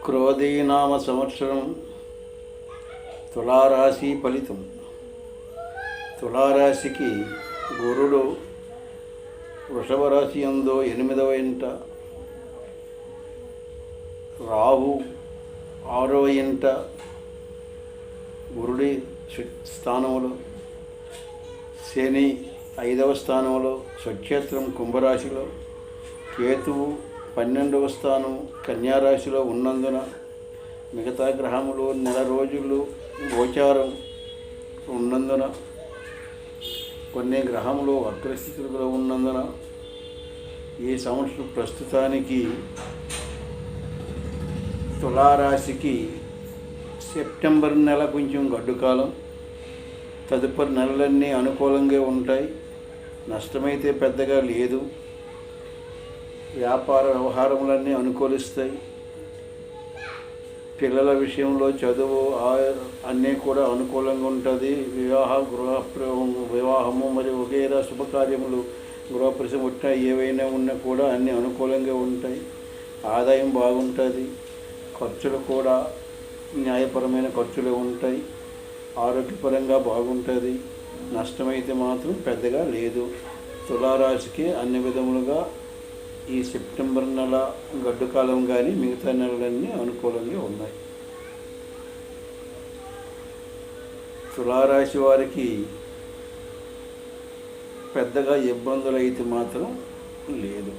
క్రోధీనామ సంవత్సరం తులారాశి ఫలితం. తులారాశికి గురుడు వృషభ రాశి యందు 8వ ఇంట, రాహు 6వ ఇంట, గురుడి స్థానంలో, శని 5వ స్థానంలో స్వక్షేత్రం కుంభరాశిలో, కేతువు 12వ స్థానం కన్యారాశిలో ఉన్నందున మిగతా గ్రహములు నెల రోజులు గోచారం ఉన్నందున, కొన్ని గ్రహములు వక్రస్థితిలో ఉన్నందున ఈ సంవత్సరం ప్రస్తుతానికి తులారాశికి సెప్టెంబర్ నెల కొంచెం గడ్డు కాలం. తదుపరి నెలలన్నీ అనుకూలంగా ఉంటాయి. నష్టమైతే పెద్దగా లేదు. వ్యాపార వ్యవహారములన్నీ అనుకూలిస్తాయి. పిల్లల విషయంలో చదువు అన్నీ కూడా అనుకూలంగా ఉంటుంది. వివాహము మరియు వగైరా శుభకార్యములు, గృహప్రవేశం పుట్టిన ఏవైనా ఉన్నా కూడా అన్నీ అనుకూలంగా ఉంటాయి. ఆదాయం బాగుంటుంది. ఖర్చులు కూడా న్యాయపరమైన ఖర్చులు ఉంటాయి. ఆరోగ్యపరంగా బాగుంటుంది. నష్టమైతే మాత్రం పెద్దగా లేదు. తులారాశికి అన్ని విధములుగా ఈ సెప్టెంబర్ నెల గడ్డు కాలం కానీ మిగతా నెలలన్నీ అనుకూలంగా ఉన్నాయి. తులారాశి వారికి పెద్దగా ఇబ్బందులు అయితే మాత్రం లేదు.